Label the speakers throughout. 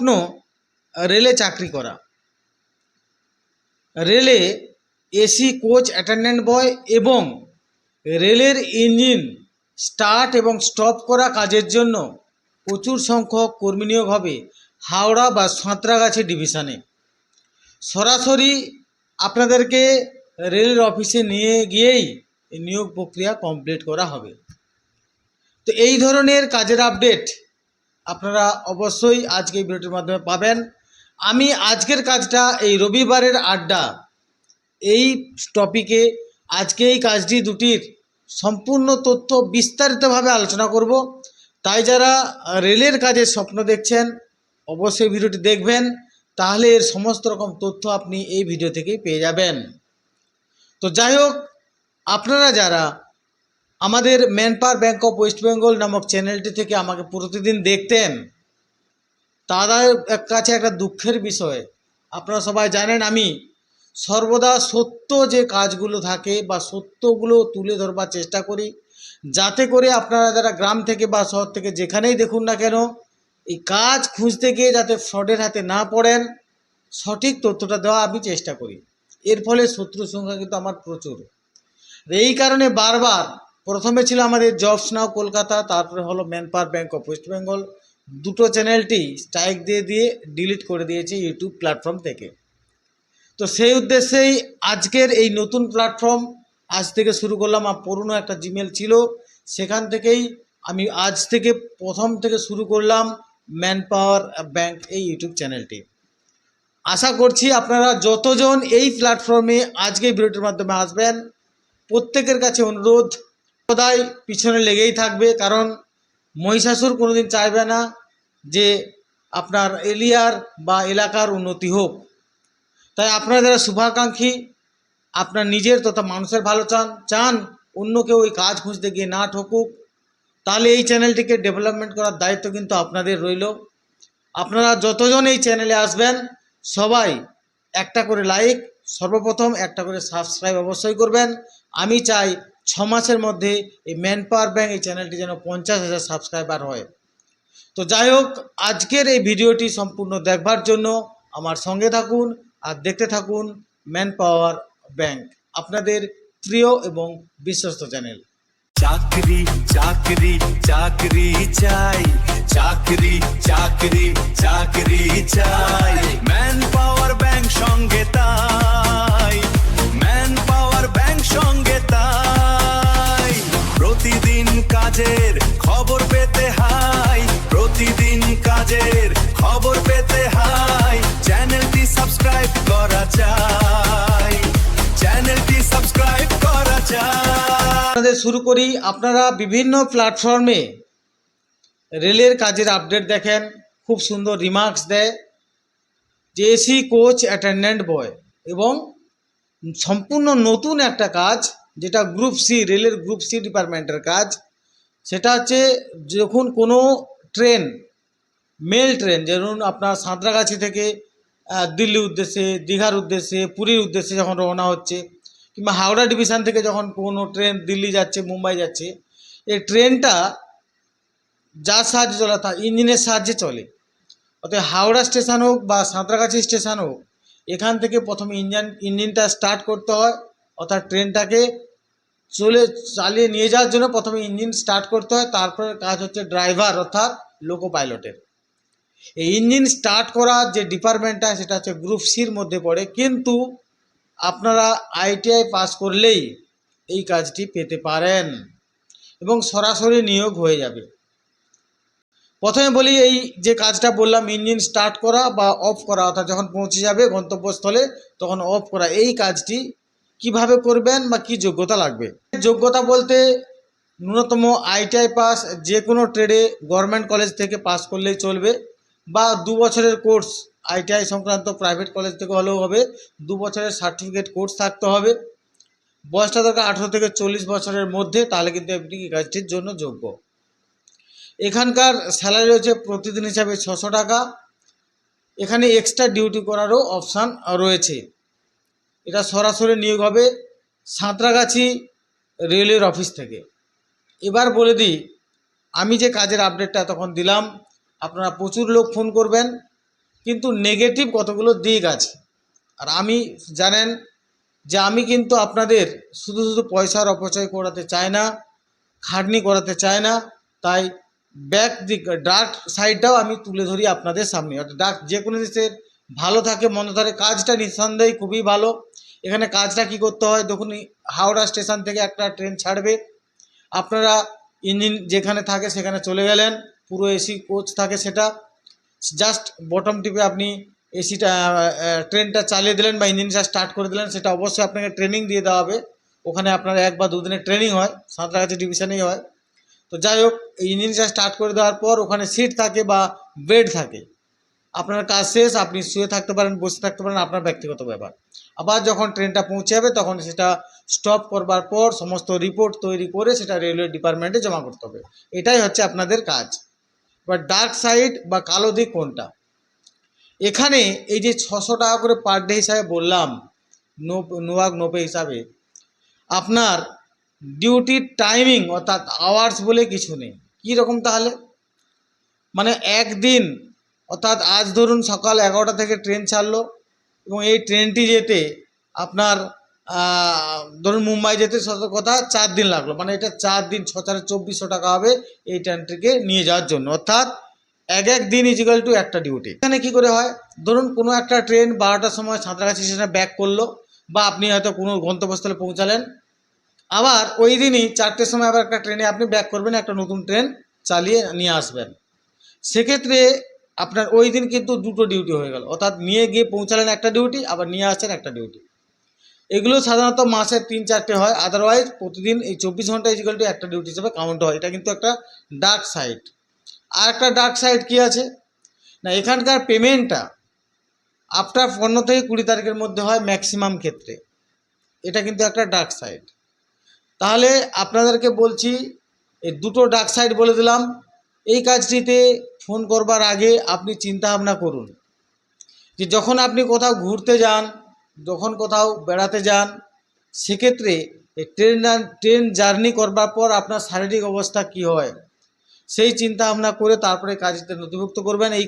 Speaker 1: স্বপ্ন রেলে চাকরি করা। রেলে এসি কোচ অ্যাটেন্ডেন্ট বয় এবং রেলের ইঞ্জিন স্টার্ট এবং স্টপ করা কাজের জন্য প্রচুর সংখ্যক কর্মী নিয়োগ হবে হাওড়া বা সাঁতরাগাছি ডিভিশনে। সরাসরি আপনাদেরকে রেলের অফিসে নিয়ে গিয়েই নিয়োগ প্রক্রিয়া কমপ্লিট করা হবে। তো এই ধরনের কাজের আপডেট আপনারা অবশ্যই আজকে এই ভিডিওটির মাধ্যমে পাবেন। আমি আজকের কাজটা এই রবিবারের আড্ডা এই টপিকে আজকে এই কাজটি দুটির সম্পূর্ণ তথ্য বিস্তারিতভাবে আলোচনা করব। তাই যারা রেলের কাজের স্বপ্ন দেখছেন অবশ্যই ভিডিওটি দেখবেন, তাহলে এর সমস্ত রকম তথ্য আপনি এই ভিডিও থেকেই পেয়ে যাবেন। তো যাই হোক, আপনারা যারা আমাদের man power bank of West Bengal নামক চ্যানেলটি থেকে আমাকে প্রতিদিন দেখতেন, তাদের কাছে একটা দুঃখের বিষয়, আপনারা সবাই জানেন আমি সর্বদা সত্য যে কাজগুলো থাকে বা সত্যগুলো তুলে ধরবার চেষ্টা করি, যাতে করে আপনারা যারা গ্রাম থেকে বা শহর থেকে যেখানেই দেখুন না কেন এই কাজ খুঁজতে গিয়ে যাতে ফ্রডের হাতে না পড়েন, সঠিক তথ্যটা দেওয়া আমি চেষ্টা করি। এর ফলে শত্রুর সংখ্যা কিন্তু আমার প্রচুর। এই কারণে বারবার প্রথমে ছিল আমাদের জবস নাও কলকাতা, তারপরে হলো man power bank of West Bengal, দুটো চ্যানেলটি স্ট্রাইক দিয়ে ডিলিট করে দিয়েছে ইউটিউব প্ল্যাটফর্ম থেকে। তো সেই উদ্দেশ্যেই আজকের এই নতুন প্ল্যাটফর্ম আজ থেকে শুরু করলাম। পুরনো একটা জিমেল ছিল, সেখান থেকেই আমি আজ থেকে প্রথম থেকে শুরু করলাম ম্যান পাওয়ার ব্যাংক এই ইউটিউব চ্যানেলটি। আশা করছি আপনারা যতজন এই প্ল্যাটফর্মে আজকে ভিডিওটির মাধ্যমে আসবেন, প্রত্যেকের কাছে অনুরোধ সদাই পিছনে লেগেই থাকবে, কারণ মহিষাসুর কোনোদিন চাইবে না যে আপনার এরিয়ার বা এলাকার উন্নতি হোক। তাই আপনারা যারা শুভাকাঙ্ক্ষী, আপনার নিজের তথা মানুষের ভালো চান অন্য কেউ ওই কাজ খুঁজতে গিয়ে না ঠকুক, তাহলে এই চ্যানেলটিকে ডেভেলপমেন্ট করার দায়িত্ব কিন্তু আপনাদের রইল। আপনারা যতজন এই চ্যানেলে আসবেন সবাই একটা করে লাইক, সর্বপ্রথম একটা করে সাবস্ক্রাইব অবশ্যই করবেন। আমি চাই 6 মাসের মধ্যে এই ম্যান পাওয়ার ব্যাংক এই চ্যানেলটি যেন 50,000 সাবস্ক্রাইবার হয়। তো যাই হোক, আজকের এই ভিডিওটি সম্পূর্ণ দেখবার জন্য আমার সঙ্গে থাকুন আর দেখতে থাকুন ম্যান পাওয়ার ব্যাংক, আপনাদের প্রিয় এবং বিশ্বস্ত চ্যানেল।
Speaker 2: চাকরি চাকরি চাকরি চাই, চাকরি চাকরি চাকরি চাই, ম্যান পাওয়ার ব্যাংক সঙ্গে তাই, ম্যান পাওয়ার ব্যাংক সঙ্গে তাই, প্রতিদিন কাজের খবর পেতে হাই, প্রতিদিন কাজের খবর পেতে হাই, চ্যানেলটি সাবস্ক্রাইব করা চাই, চ্যানেলটি সাবস্ক্রাইব করা চাই।
Speaker 1: আপনাদের শুরু করি। আপনারা বিভিন্ন প্ল্যাটফর্মে রেলের কাজের আপডেট দেখেন, খুব সুন্দর রিমার্কস দেয় যে এসি কোচ অ্যাটেন্ডেন্ট বয়, এবং সম্পূর্ণ নতুন একটা কাজ যেটা গ্রুপ সি, রেলের গ্রুপ সি ডিপার্টমেন্টের কাজ। সেটা হচ্ছে যখন কোনো ট্রেন, মেল ট্রেন, যেমন আপনার সাঁতরাগাছি থেকে দিল্লির উদ্দেশ্যে, দীঘার উদ্দেশ্যে, পুরীর উদ্দেশ্যে যখন রওনা হচ্ছে, কিংবা হাওড়া ডিভিশন থেকে যখন কোনো ট্রেন দিল্লি যাচ্ছে, মুম্বাই যাচ্ছে, এই ট্রেনটা যার সাহায্যে চলে তা ইঞ্জিনের সাহায্যে চলে। অর্থাৎ হাওড়া স্টেশন হোক বা সাঁতরাগাছি স্টেশন হোক, এখান থেকে প্রথমে ইঞ্জিনটা স্টার্ট করতে হয়, অর্থাৎ ট্রেনটাকে চালিয়ে নিয়ে যাওয়ার জন্য প্রথমে ইঞ্জিন স্টার্ট করতে হয়। তারপরে কাজ হচ্ছে ড্রাইভার অর্থাৎ লোকো পাইলটের। এই ইঞ্জিন স্টার্ট করার যে ডিপার্টমেন্টটা সেটা হচ্ছে গ্রুপ সির মধ্যে পড়ে, কিন্তু আপনারা আইটিআই পাস করলেই এই কাজটি পেতে পারেন এবং সরাসরি নিয়োগ হয়ে যাবে। প্রথমে বলি, এই যে কাজটা বললাম ইঞ্জিন স্টার্ট করা বা অফ করা, অর্থাৎ যখন পৌঁছে যাবে গন্তব্যস্থলে তখন অফ করা, এই কাজটি কিভাবে করবেন বা কি যোগ্যতা লাগবে। যোগ্যতা বলতে ন্যূনতম আইটিআই পাস, যে কোনো ট্রেডে গভর্নমেন্ট কলেজ থেকে পাস করলেই চলবে, বা 2 বছরের কোর্স আইটিআই সংক্রান্ত প্রাইভেট কলেজ থেকে হলেও হবে, 2 বছরের সার্টিফিকেট কোর্স থাকতে হবে। বয়সটা দরকার 18 থেকে 40 বছরের মধ্যে, তাহলে কিন্তু আপনি এই কাজটির জন্য যোগ্য। এখানকার স্যালারি হচ্ছে প্রতিদিন হিসাবে 600 টাকা। এখানে এক্সট্রা ডিউটি করারও অপশান রয়েছে। এটা সরাসরি নিয়োগ হবে সাঁতরাগাছি রেলের অফিস থেকে। এবার বলে দিই, আমি যে কাজের আপডেটটা তখন দিলাম, আপনারা প্রচুর লোক ফোন করবেন, কিন্তু নেগেটিভ কতগুলো দিক আছে। আর আমি জানেন যে আমি কিন্তু আপনাদের শুধু শুধু পয়সার অপচয় করাতে চাই না, খাটনি করাতে চায় না। তাই ব্যাক দিক ডার্ক সাইডটাও আমি তুলে ধরি আপনাদের সামনে। অর্থাৎ ডার্ক যে কোনো জিনিসের ভালো থাকে মন্দ থাকে, কাজটা নিঃসন্দেহে খুবই ভালো। এখানে কাজটা কি করতে হয় দেখুন, হাওড়া স্টেশন থেকে একটা ট্রেন ছাড়বে, আপনারা ইঞ্জিন যেখানে থাকে সেখানে চলে গেলেন, পুরো এসি কোচ থাকে, সেটা জাস্ট বটম টিপে আপনি এসিটা ট্রেনটা চালিয়ে দিলেন বা ইঞ্জিনটা স্টার্ট করে দিলেন। সেটা অবশ্যই আপনাকে ট্রেনিং দিয়ে দেওয়া হবে, ওখানে আপনার 1 বা 2 দিনের ট্রেনিং হয়, সাঁতরাগাছি ডিভিশনেই হয়। তো যাই হোক, এই ইঞ্জিনটা স্টার্ট করে দেওয়ার পর ওখানে সিট থাকে বা বেড থাকে, আপনার কাজ শেষ, আপনি শুয়ে থাকতে পারেন, বসে থাকতে পারেন, আপনার ব্যক্তিগত ব্যাপার। আবার যখন ট্রেনটা পৌঁছে যাবে তখন সেটা স্টপ করবার পর সমস্ত রিপোর্ট তৈরি করে সেটা রেলওয়ে ডিপার্টমেন্টে জমা করতে হবে। এটাই হচ্ছে আপনাদের কাজ। এবার ডার্ক সাইড বা কালো দিক কোনটা, এখানে এই যে 600 টাকা করে পার ডে হিসাবে বললাম, নোয়াক নোপে হিসাবে, আপনার ডিউটির টাইমিং অর্থাৎ আওয়ার্স বলে কিছু নেই। কী রকম তাহলে, মানে একদিন অর্থাৎ আজ ধরুন সকাল 11টা থেকে ট্রেন ছাড়লো এবং এই ট্রেনটি যেতে আপনার ধরুন মুম্বাই যেতে কথা 4 দিন লাগলো, মানে এটা 4 দিন 6,2400 টাকা হবে এই ট্রেনটিকে নিয়ে যাওয়ার জন্য। অর্থাৎ এক দিন ইজিক্যাল টু একটা ডিউটি। এখানে কী করে হয়, ধরুন কোনো একটা ট্রেন 12টার সময় সাঁতরাগাছি স্টেশনে ব্যাক করলো, বা আপনি হয়তো কোনো গন্তব্যস্থলে পৌঁছালেন, আবার ওই দিনই 4টের সময় আবার একটা ট্রেনে আপনি ব্যাক করবেন, একটা নতুন ট্রেন চালিয়ে নিয়ে আসবেন। সেক্ষেত্রে আপনার ওই দিন কিন্তু 2টো ডিউটি হয়ে গেল, অর্থাৎ নিয়ে গিয়ে পৌঁছালেন একটা ডিউটি, আবার নিয়ে আসছেন একটা ডিউটি। এগুলো সাধারণত মাসে 3-4টে হয়, আদারওয়াইজ প্রতিদিন এই 24 ঘন্টা ইজিক্যাল টু একটা ডিউটি হিসেবে কাউন্ট হয়। এটা কিন্তু একটা ডার্ক সাইড। আর একটা ডার্ক সাইড কী আছে না, এখানকার পেমেন্টটা আফটার 15 থেকে 20 তারিখের মধ্যে হয় ম্যাক্সিমাম ক্ষেত্রে। এটা কিন্তু একটা ডার্ক সাইড। তাহলে আপনাদেরকে বলছি, এই দুটো ডার্ক সাইড বলে দিলাম। এই কাজটিতে ফোন করবার আগে আপনি চিন্তা ভাবনা করুন যে যখন আপনি কোথাও ঘুরতে যান, যখন কোথাও বেড়াতে যান, সেক্ষেত্রে এই ট্রেন জার্নি করবার পর আপনার শারীরিক অবস্থা কী হয়, সেই চিন্তা ভাবনা করে তারপরে কাজটিতে নথিভুক্ত করবেন। এই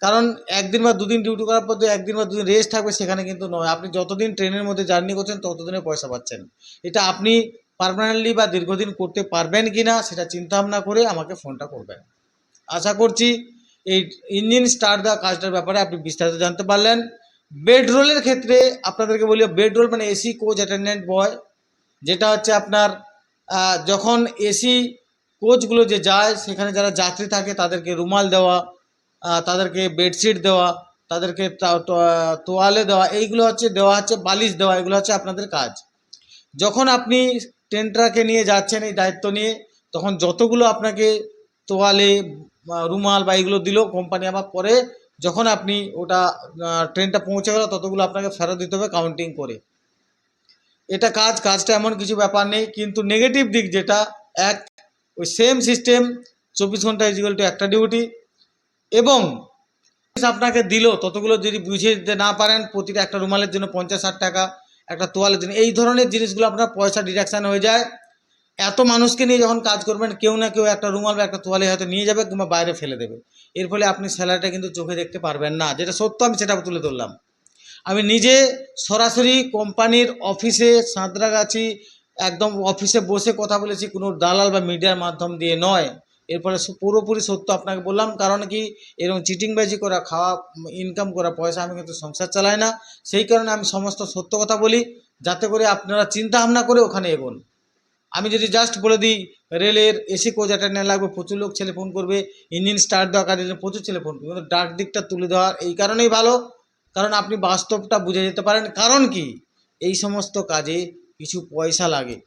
Speaker 1: কারণ 1 দিন বা 2 দিন ডিউটি করার পর 1 দিন বা 2 দিন রেস্ট থাকবে, সেখানে কিন্তু নয়। আপনি যতদিন ট্রেনের মধ্যে জার্নি করছেন ততদিনে পয়সা পাচ্ছেন। এটা আপনি পার্মানেন্টলি বা দীর্ঘদিন করতে পারবেন কি না সেটা চিন্তা ভাবনা করে আমাকে ফোনটা করবেন। আশা করছি এই ইঞ্জিন স্টার্ট দেওয়া কাজটার ব্যাপারে আপনি বিস্তারিত জানতে পারলেন। বেড রোলের ক্ষেত্রে আপনাদেরকে বলি, বেড রোল মানে এসি কোচ অ্যাটেন্ডেন্ট বয়, যেটা হচ্ছে আপনার যখন এসি কোচগুলো যে যায় সেখানে যারা যাত্রী থাকে তাদেরকে রুমাল দেওয়া, তাদেরকে বেডশিট দেওয়া, তাদেরকে তোয়ালে দেওয়া, এইগুলো হচ্ছে দেওয়া হচ্ছে, বালিশ দেওয়া, এগুলো হচ্ছে আপনাদের কাজ। যখন আপনি ট্রেনটাকে নিয়ে যাচ্ছেন এই দায়িত্ব নিয়ে, তখন যতগুলো আপনাকে তোয়ালে রুমাল বা এগুলো দিল কোম্পানি, আবার পরে যখন আপনি ওটা ট্রেনটা পৌঁছে গেল ততগুলো আপনাকে ফেরত দিতে হবে কাউন্টিং করে। এটা কাজটা এমন কিছু ব্যাপার নেই। কিন্তু নেগেটিভ দিক যেটা, এক ওই সেম সিস্টেম 24 ঘন্টা ইজিক্যাল টু একটা ডিউটি, এবং আপনাকে দিল ততগুলো যদি বুঝিয়ে দিতে না পারেন, প্রতিটা একটা রুমালের জন্য 50-60 টাকা, একটা তোয়ালের জন্য, এই ধরনের জিনিসগুলো আপনার পয়সা ডিডাকশান হয়ে যায়। এত মানুষকে নিয়ে যখন কাজ করবেন, কেউ না কেউ একটা রুমাল বা একটা তোয়ালে হয়তো নিয়ে যাবে কিংবা বাইরে ফেলে দেবে। এর ফলে আপনি স্যালারিটা কিন্তু চোখে দেখতে পারবেন না, যেটা সত্য আমি সেটা তুলে ধরলাম। আমি নিজে সরাসরি কোম্পানির অফিসে সাঁতরাগাছি একদম অফিসে বসে কথা বলেছি, কোনো দালাল বা মিডিয়ার মাধ্যম দিয়ে নয়। এর ফলে পুরোপুরি সত্য আপনাকে বললাম। কারণ কি, এরকম চিটিংবাজি করা, খাওয়া, ইনকাম করা পয়সা আমি কিন্তু সংসার চালাই না। সেই কারণে আমি সমস্ত সত্য কথা বলি, যাতে করে আপনারা চিন্তা ভাবনা করে ওখানে এগোন। আমি যদি জাস্ট বলে দিই রেলের এসি কোচ অ্যাটেন্ডেন্ট লাগবে, প্রচুর লোক ছেলে ফোন করবে, ইঞ্জিন স্টার্ট দেওয়া কাজের জন্য প্রচুর ছেলে ফোন করবে। কিন্তু ডার্ক দিকটা তুলে দেওয়া এই কারণেই ভালো, কারণ আপনি বাস্তবটা বুঝে যেতে পারেন। কারণ কি, এই সমস্ত কাজে কিছু পয়সা লাগে,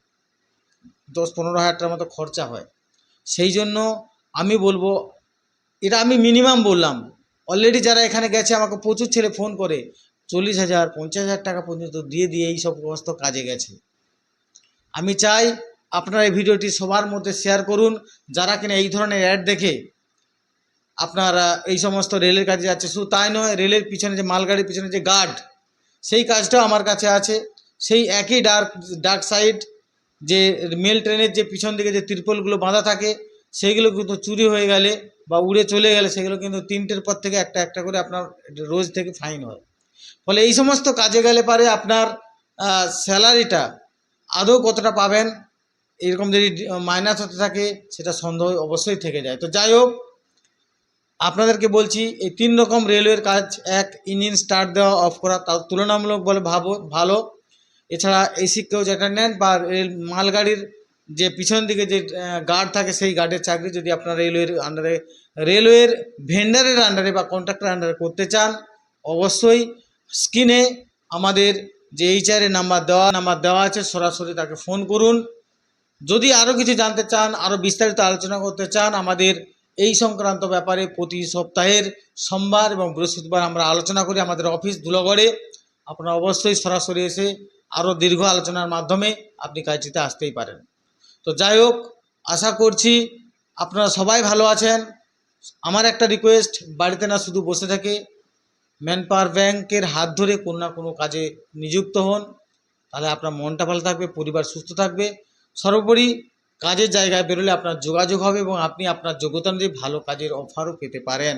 Speaker 1: 10-15 হাজার টাকার মতো খরচা হয়। সেই জন্য আমি বলবো, এটা আমি মিনিমাম বললাম। অলরেডি যারা এখানে গেছে আমাকে প্রচুর ছেলে ফোন করে 40,000 50,000 টাকা পর্যন্ত দিয়ে এই সমস্ত কাজে গেছে। আমি চাই আপনারা এই ভিডিওটি সবার মধ্যে শেয়ার করুন, যারা কিনা এই ধরনের অ্যাড দেখে আপনারা এই সমস্ত রেলের কাজে যাচ্ছে। শুধু তাই নয়, রেলের পিছনে যে মালগাড়ির পিছনে যে গার্ড, সেই কাজটাও আমার কাছে আছে। সেই একই ডার্ক সাইড, যে মেল ট্রেনের যে পিছন দিকে যে ত্রিপলগুলো বাঁধা থাকে, সেইগুলো কিন্তু চুরি হয়ে গেলে বা উড়ে চলে গেলে সেগুলো কিন্তু 3টের পর থেকে একটা একটা করে আপনার রোজ থেকে ফাইন হয়। ফলে এই সমস্ত কাজে গেলে পারে আপনার স্যালারিটা আদৌ কতটা পাবেন এরকম যদি মাইনাস হতে থাকে সেটা সন্দেহ অবশ্যই থেকে যায়। তো যাই হোক, আপনাদেরকে বলছি এই 3 রকম রেলওয়ের কাজ, এক ইঞ্জিন স্টার্ট দেওয়া অফ করা, তাও তুলনামূলক বলে ভালো। এছাড়া এসি কোচ অ্যাটেন্ডেন্ট বা মালগাড়ির যে পিছন দিকে যে গার্ড থাকে সেই গার্ডের চাকরি যদি আপনার রেলওয়ের ভেন্ডারের আন্ডারে বা কন্ট্রাক্টর আন্ডারে করতে চান, অবশ্যই স্ক্রিনে আমাদের যে HR এর নাম্বার দেওয়া আছে, সরাসরি তাকে ফোন করুন। যদি আরও কিছু জানতে চান, আরও বিস্তারিত আলোচনা করতে চান আমাদের এই সংক্রান্ত ব্যাপারে, প্রতি সপ্তাহের সোমবার এবং বৃহস্পতিবার আমরা আলোচনা করি আমাদের অফিস ধুলাগড়ে। আপনারা অবশ্যই সরাসরি এসে আরও দীর্ঘ আলোচনার মাধ্যমে আপনি কাজটিতে আসতেই পারেন। তো যাই হোক, আশা করছি আপনারা সবাই ভালো আছেন। আমার একটা রিকোয়েস্ট, বাড়িতে না শুধু বসে থেকে ম্যান পাওয়ার ব্যাংকের হাত ধরে কোনো না কোনো কাজে নিযুক্ত হন, তাহলে আপনার মনটা ভালো থাকবে, পরিবার সুস্থ থাকবে। সর্বোপরি কাজের জায়গায় বেরোলে আপনার যোগাযোগ হবে এবং আপনি আপনার যোগ্যতা অনুযায়ী ভালো কাজের অফারও পেতে পারেন।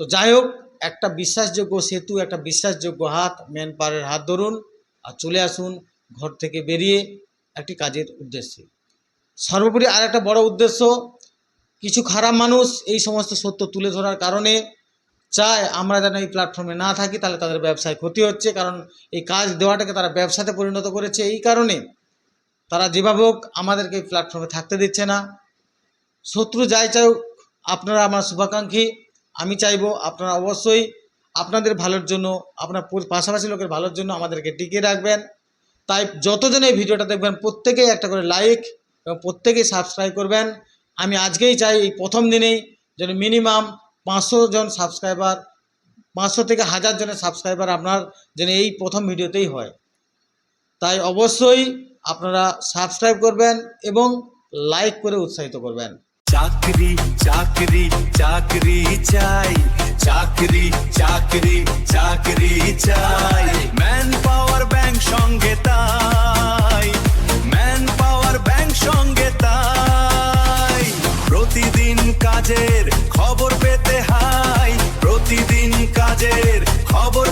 Speaker 1: তো যাই হোক, একটা বিশ্বাসযোগ্য সেতু, একটা বিশ্বাসযোগ্য হাত, ম্যান পাওয়ারের হাত ধরুন আর চলে আসুন ঘর থেকে বেরিয়ে একটি কাজের উদ্দেশ্যে। সর্বোপরি আর একটা বড় উদ্দেশ্য, কিছু খারাপ মানুষ এই সমস্ত সত্য তুলে ধরার কারণে চায় আমরা যেন এই প্ল্যাটফর্মে না থাকি, তাহলে তাদের ব্যবসায় ক্ষতি হচ্ছে। কারণ এই কাজ দেওয়াটাকে তারা ব্যবসাতে পরিণত করেছে, এই কারণে তারা যেভাবে হোক আমাদেরকে এই প্ল্যাটফর্মে থাকতে দিচ্ছে না। শত্রু যাই চাই, আপনারা আমার শুভাকাঙ্ক্ষী, আমি চাইবো আপনারা অবশ্যই আপনাদের ভালোর জন্য, আপনার পাশাপাশি লোকের ভালোর জন্য আমাদেরকে টিকিয়ে রাখবেন। তাই যতজন এই ভিডিওটা দেখবেন প্রত্যেকেই একটা করে লাইক এবং প্রত্যেকেই সাবস্ক্রাইব করবেন। আমি আজকেই চাই এই প্রথম দিনেই যেন মিনিমাম 500 জন সাবস্ক্রাইবার, 500 থেকে 1000 জনের সাবস্ক্রাইবার আপনার যেন এই প্রথম ভিডিওতেই হয়। তাই অবশ্যই আপনারা সাবস্ক্রাইব করবেন এবং লাইক করে উৎসাহিত করবেন।
Speaker 2: চাকরি চাকরি চাকরি চাই, চাকরি চাকরি চাকরি চাই, ম্যান পাওয়ার ব্যাংক সঙ্গে তাই, ম্যান পাওয়ার ব্যাংক সঙ্গে তাই। প্রতিদিন কাজের খবর পেতে হাই, প্রতিদিন কাজের খবর